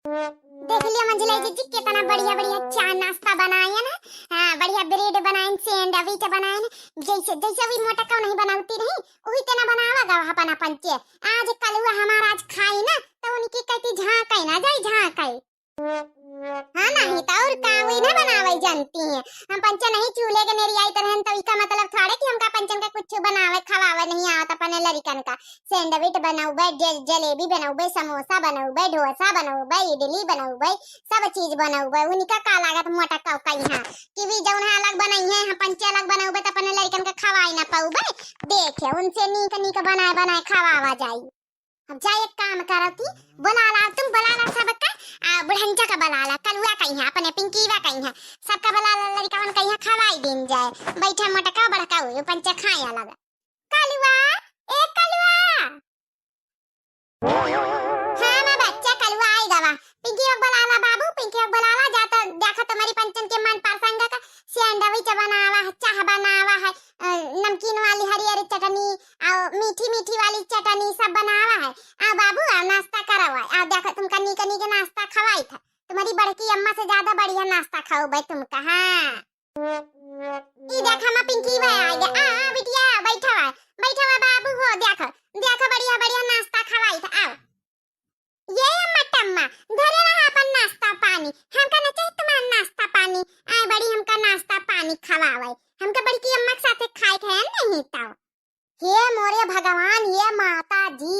देख लिया मंजिला जी कितना बढ़िया बढ़िया चाय नाश्ता बनाए ना। हाँ बढ़िया ब्रेड बनाए सैंडविच बनाए ना। जैसे जैसे भी मोटा क्यों नहीं बनाती रही वही तना बनावा अपन अपन के। आज कल हुआ हमारा आज खाई ना तो उनकी कहती झांकाई ना जाई झांकाई। हाँ नहीं तो और का वही ना बनावे जानती हैं। हम पंचन नहीं चूल्हे के मेरी आई तरह तो इसका मतलब थोड़े कि हमका पंचन का कुछ बनावे खवावे नहीं आता अपने लड़कन का। सैंडविच बनाऊबे जलेबी बनाऊबे समोसा बनाऊबे डोसा बनाऊबे इडली बनाऊबे सब चीज बनाऊबे उनका का लागत मोटा का यहाँ कि भी जौन अलग बनाई है हम पंचे अलग बनाऊबे तो अपने लड़कन का खवाई ना पाऊबे। देखे उनसे नीक नीक बनाए बनाए खवावा जाई। अब जा एक काम करो कि बुला ला तुम बुला ला सबका बुढ़ंजा का बुला ला कलुआ कहीं है अपने पिंकीवा कहीं है सबका बुला ला लड़का कहीं है खवाई दिन जाए बैठा मोटा का बड़का हुए पंचा खाए अलग। कलुआ ए कलुआ हाँ मैं बच्चा कलुआ आई दवा पिंकी को बुला ला बाबू पिंकी को बुला ला जाता देखा तुम्हारी पंचन के मन प्रसंग का सैंडविच बनावा है चाह बनावा है नमकीन वाली हरी हरी चटनी और मीठी मीठी वाली चटनी सब बनावा है। आ बाबू आ नाश्ता करावा आ देखो तुम कनी कनी के नाश्ता खवाई था तुम्हारी बड़की अम्मा से ज्यादा बढ़िया नाश्ता खाओ भाई तुमका। हाँ ई देखा मैं पिंकी भाई आ गया आ बिटिया बैठा हुआ बाबू हो देखो देखो बढ़िया बढ़िया नाश्ता खवाई था। आओ ये अम्मा टम्मा धरे रहा अपन नाश्ता पानी हमका न चाहिए तुम्हारा नाश्ता पानी आए बड़ी हमका नाश्ता पानी खवावे हमका बड़की अम्मा के साथे खाए थे नहीं तो। हे मोरे भगवान ये माता जी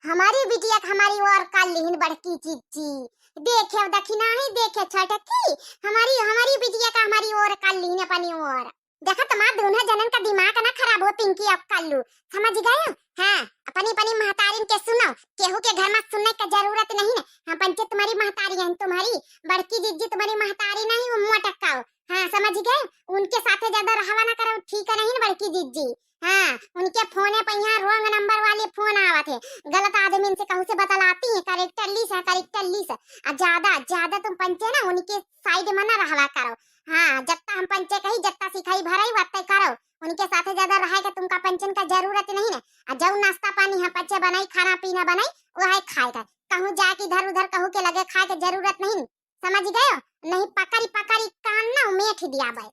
हमारी बिटिया हमारी और का लिहिन बड़की चीची देखे दखिना ही देखे छटकी हमारी हमारी बिटिया का हमारी और का लिहिन अपनी और देखा तुम्हारा दोनों जनन का दिमाग ना खराब हो पिंकी अब कल्लू समझ गए। हाँ अपनी अपनी महतारिन के सुनो केहू के घर में सुनने की जरूरत नहीं है। हाँ पंचे तुम्हारी महतारी है तुम्हारी बड़की जिज्जी तुम्हारी महतारी नहीं वो मोटकाओ। हाँ समझ गए उनके साथे ज्यादा रहवा ना करो ठीक नहीं ना बड़की जिज्जी। हाँ उनके फोन पे यहाँ रॉन्ग नंबर वाले फोन आवा थे गलत आदमी से कहूँ से बतलाती है करेक्टर लीस ज्यादा ज्यादा तुम पंचे ना उनके साइड में ना रहवा करो। हाँ जत्ता हम पंचे कही जत्ता सिखाई भराई वत्ते करो उनके साथे ज्यादा रहे का तुमका पंचन का जरूरत नहीं है। जब नाश्ता पानी हम पंचे बनाई खाना पीना बनाई वो है खाएगा कहूँ जाके इधर उधर कहूँ के लगे खाए के जरूरत नहीं समझ गए नहीं पकड़ी पकड़ी कान ना मेठ दिया भाई।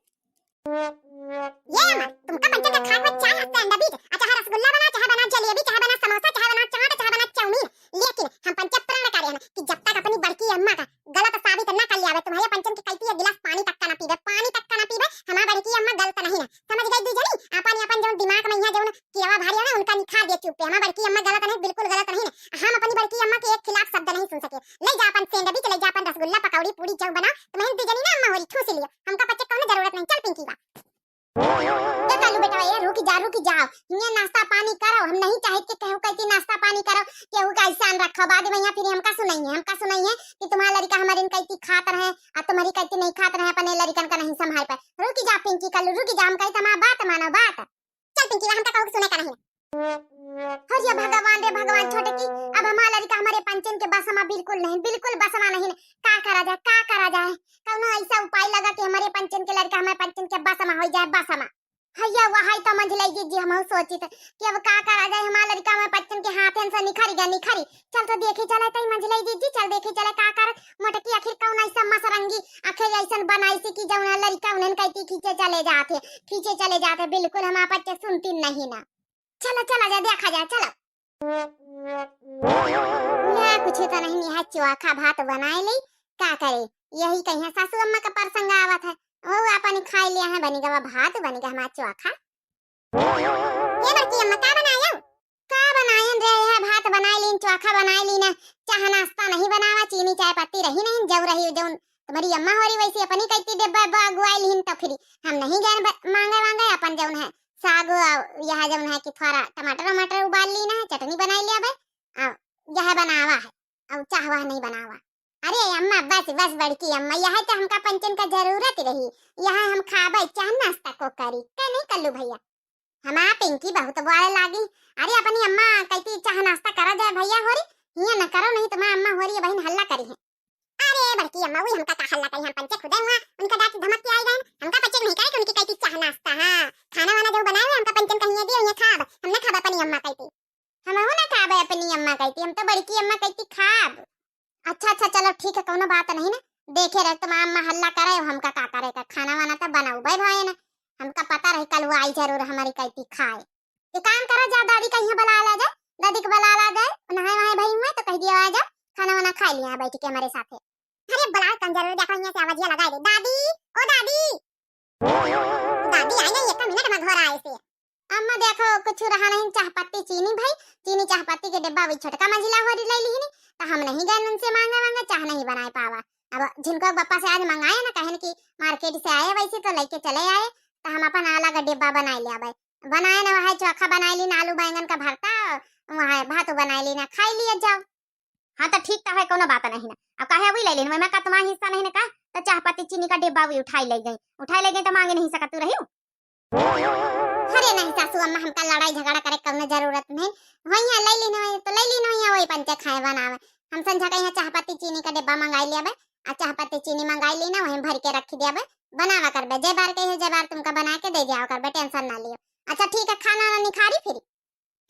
ये अम्मा तुमका पंचन का खाए में चाय सैंडविच अच्छा रसगुल्ला बना चाहे बना जलेबी चाहे बना समोसा चाहे बना चाट चाहे बना चाउमीन लेकिन हम पंचे प्रण करे हैं कि जब तक अपनी बड़की अम्मा का गलत साबित न कर लियावे तुम्हारे पंचन की कहती है गिलास पानी तक का ना पीवे हमारी बड़की अम्मा गलत नहीं है समझ गई दूजनी अपन अपन जो दिमाग में यहाँ जो केवा भारी है ना उनका निखार दे चुप पे हमारी बड़की अम्मा गलत नहीं बिल्कुल गलत नहीं है। हम अपनी बड़की अम्मा के एक खिलाफ शब्द नहीं सुन सके ले जा अपन सैंडविच ले जा अपन रसगुल्ला पकौड़ी पूरी चौ बना तुम्हें दूजनी ना अम्मा होरी ठूस लिया हमका बच्चे कौन जरूरत नहीं चल पिंकी बा ए कालू बेटा ये रुक जाओ ये नाश्ता पानी करो हम नहीं चाहते कहू कहती नाश्ता पानी करो केहू का ऐसा रखो बाद में यहाँ फिर हमका सुनाई है कि तुम्हारा लड़का हमारे कहती खात रहे और तुम्हारी कहती नहीं खात रहे अपने लड़कन का नहीं संभाल पाए। रुक जा पिंकी कालू रुक जा हम कहते हमारा बात मानो बात चल पिंकी हमका कहू सुने का नहीं हो या भगवान रे भगवान छोटे की अब हमारा लड़का हमारे पंचन के बसमा बिल्कुल बसमा नहीं का करा जाए कौनो ऐसा उपाय लगा कि हमारे पंचन के लड़का हमारे पंचन के बसमा हो जाए बसमा हैया वहाई तो मंझ लई जी हम सोची थे कि अब का करा जाए हमारा लड़का हमारे पंचन के हाथन से निखरी चल तो देखे चले तई मंझ लई जी चल देखे चले का कर मोटकी आखिर कौन ऐसा मसरंगी आखिर ऐसा बनाई से कि जौना लड़का उन्हें कहती खींचे चले जाते बिल्कुल हम आप बच्चे सुनती नहीं ना चलो जा देखा जाए चलो यहाँ कुछ तो नहीं है चोखा भात बनाए ली क्या करे यही कहीं सासू अम्मा का प्रसंग आवत है वो अपन खाई लिया है बनी गवा भात बनी गवा हमारा चोखा। ये बड़की अम्मा का बनाया रे है भात बनाई लीन चोखा बनाई लीन चाह नाश्ता नहीं बनावा चीनी चाय पत्ती रही नहीं जब रही जो तुम्हारी अम्मा हो रही वैसे अपनी कहती डिब्बा गुआई लीन तो फिर हम नहीं गए मांगे अपन जौन है साग यह जौन है कि थोड़ा टमाटर उबाल ली ना चटनी बनाई लिया भाई यह बनावा है अब चाहवा नहीं बनावा। अरे अम्मा बस बड़की अम्मा यह तो हमका पंचन का जरूरत रही यहाँ हम खाबे चाह नाश्ता को करी क्या नहीं कल्लू भैया हमारा पिंकी बहुत बुआरे लागी। अरे अपनी अम्मा कहती चाह नाश्ता करा जाए भैया हो रही यहाँ न करो नहीं तुम्हारा अम्मा हो रही है बहन हल्ला करी है। अरे बड़की अम्मा वही हमका का हल्ला करी हम पंचे खुदे हुआ उनका डांट धमक के आई गए हमका पंचे नहीं करे उनकी कहती चाह नाश्ता हाँ खाना वाना जो बनाए हमका पंचन कहीं दिए ये खाब हमने खाब अपनी अम्मा कहती हम हो ना खाब अपनी अम्मा कहती हम तो बड़की अम्मा कहती खाब अच्छा अच्छा चलो ठीक है, कोनो बात नहीं ना। देखे रहे तुम अम्मा हल्ला करे हमका का करे का खाना वाना तो बनाऊ भाई भाई ना। हमका पता रही कल वो आई जरूर हमारी कैती खाए। ये काम करा जा, दादी का यहाँ बुला ला जाए, दादी को बुला ला जाए, नहाए वहाए भाई हुए तो कह दिया आ जा खाना वाना खा लिया बैठ के हमारे साथ। अरे बुला कम जरूर, देखो यहाँ से आवाज लगा दे, दादी ओ दादी। दादी आई नहीं, 1 मिनट में घर आए से। अम्मा देखो कुछ रहा नहीं, चाह पत्ती चीनी भाई, चीनी चाह पत्ती के डिब्बा भी छोटका मंजिला हो ले ली नहीं, तो हम नहीं गए उनसे मांगा चाह नहीं बनाए पावा। अब जिनको पापा से आज मंगाए ना, कहन की मार्केट से आए वैसे तो लेके चले आए, तो हम अपन अलग डिब्बा बना लिया भाई। बनाए ना वहाँ चोखा बना ली ना, आलू बैंगन का भरता, वहाँ भात बना ली ना, खाई लिया जाओ। हाँ तो ठीक है, कोनो बात नहीं ना। अब कहे वही ले लेन, मैं का तुम्हारा हिस्सा नहीं ना का, तो चाह पत्ती चीनी का डिब्बा भी उठाई ले गई तो मांगे नहीं सकत तू रही। अरे नहीं सासू अम्मा, हमका लड़ाई झगड़ा करे कम जरूरत नहीं, वही ले ली ना तो ले ली ना, वही पंचे खाए बनावे। हम समझा कहीं चाह पत्ती चीनी का डिब्बा मंगाई लिया बे, आ चाह पत्ती चीनी मंगाई ली ना, वहीं भर के रख दिया बे, बनावा कर बे, जे बार कहे जे बार तुमका बना के दे दिया कर बे, टेंशन ना लियो। अच्छा ठीक है, खाना ना निखारी फिर।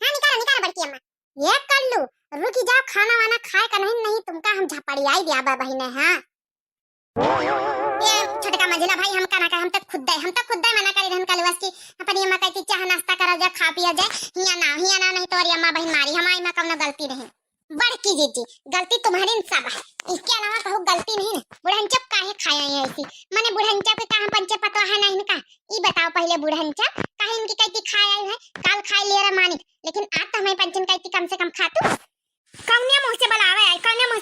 हां निकाल बड़की अम्मा, ये कर लू, रुकी जाओ खाना वाना खाए का नहीं तुमका हम झपड़ियाई दिया बा बहिने। हां ये छोटका मंजिला भाई, हम का ना हम तो खुद मना करी रहन कल की अपनी अम्मा कहती चाह नाश्ता करा जा, खा पिया जाए, हिया ना नहीं तोरी अम्मा बहन मारी, हमारी में कम गलती नहीं। बड़की जीजी गलती तुम्हारी सब है, इसके अलावा कहो गलती नहीं है। बुढ़नचप काहे खाया है ऐसी, माने बुढ़नचप के कहां पंचे पतवा है नहीं का, ई बताओ पहले बुढ़नचप काहे इनकी कहती खाया है, काल खाई ले रे मानिक, लेकिन आज तो हमें पंचन कहती कम से कम खातू। कौने मुंह से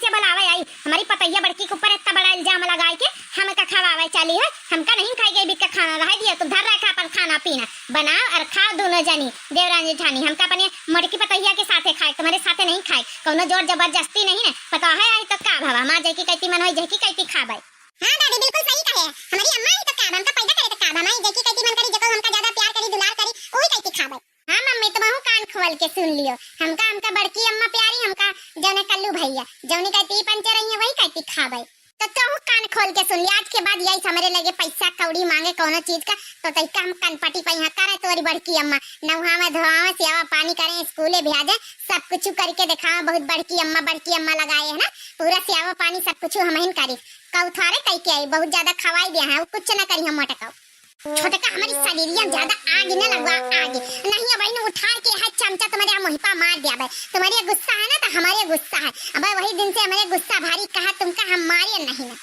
बुलावे आई हमारी पतैया बड़की के ऊपर इतना बड़ा इल्जाम लगाए के हमें का खवावे चली है, हमका नहीं खाएगी बिक का खाना रह दिया, तुम घर रखा पर खाना पीना बनाओ और खाओ दोनों जनी देवरानी ठानी, हमका अपने मड़की पतैया के साथे खाए, तुम्हारे साथे नहीं खाए, कोनो जोर जबरदस्ती नहीं है, पता है आई तो का भावा मां जैकी कहती मन होई जैकी कहती खाबे। हां दादी बिल्कुल सही कहे, हमारी अम्मा ही तो का हमका पैदा करे तो का भाई जैकी कहती मन करी, जको हमका ज्यादा प्यार करी दुलार करी ओही कहती खाबे। हां मम्मी तुम कान खोल के सुन लियो, हमका बड़की अम्मा प्यारी, हमका जौने कल्लू भैया जौनी कहती पंचे रही है वही कहती खाबे, तो तू कान खोल के सुन लिया। आज के बाद यही समरे लगे पैसा कौड़ी मांगे कोनो चीज का तो तैका हम कनपटी पे यहाँ करे, तोरी बड़की अम्मा नौहा में धोआ सेवा पानी करें, स्कूले भेजे, सब कुछ करके दिखावा, बहुत बड़की अम्मा लगाए है ना, पूरा सेवा पानी सब कुछ हम ही करी, कौ थारे कह के आई बहुत ज्यादा खवाई दिया है, कुछ ना करी हम मोटका छोटका हमारी शरीरिया ज्यादा आग न लगवा, आग नहीं अब इन उठा के है चमचा तुम्हारे मोहिपा मार दिया भाई, तुम्हारे गुस्सा है ना तो हमारे गुस्सा है, अब वही दिन से हमारे गुस्सा भारी कहा तुमका हम मारे नहीं ना।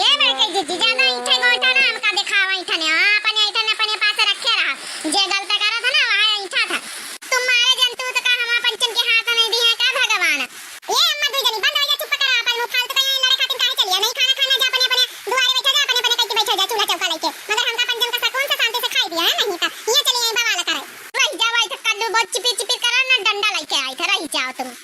ये मैं कह जीजी ज्यादा इठे गोटा ना हमका दिखावा, इठा ने अपने पास रखे रहा, जे गलत करा था ना वहां इठा था, तुम मारे जंतु तो का हम पंचन के हाथ नहीं दी है का भगवान। ये अम्मा दो जनी बंद हो जा, चुप करा, अपन मुंह फालतू कहीं लड़े खातिर काहे चलिया, नहीं खाना जा अपने दुआरे बैठा जा, अपने कहीं बैठा जा चूल्हा चौका लेके, मगर हमका पंचन का सकून से शांति से खाई दिया है नहीं का, ये चलिए बवाल करे, वही जाओ आई तो कल्लू बहुत चिपी करा ना डंडा लेके आई थे, रही जाओ तुम।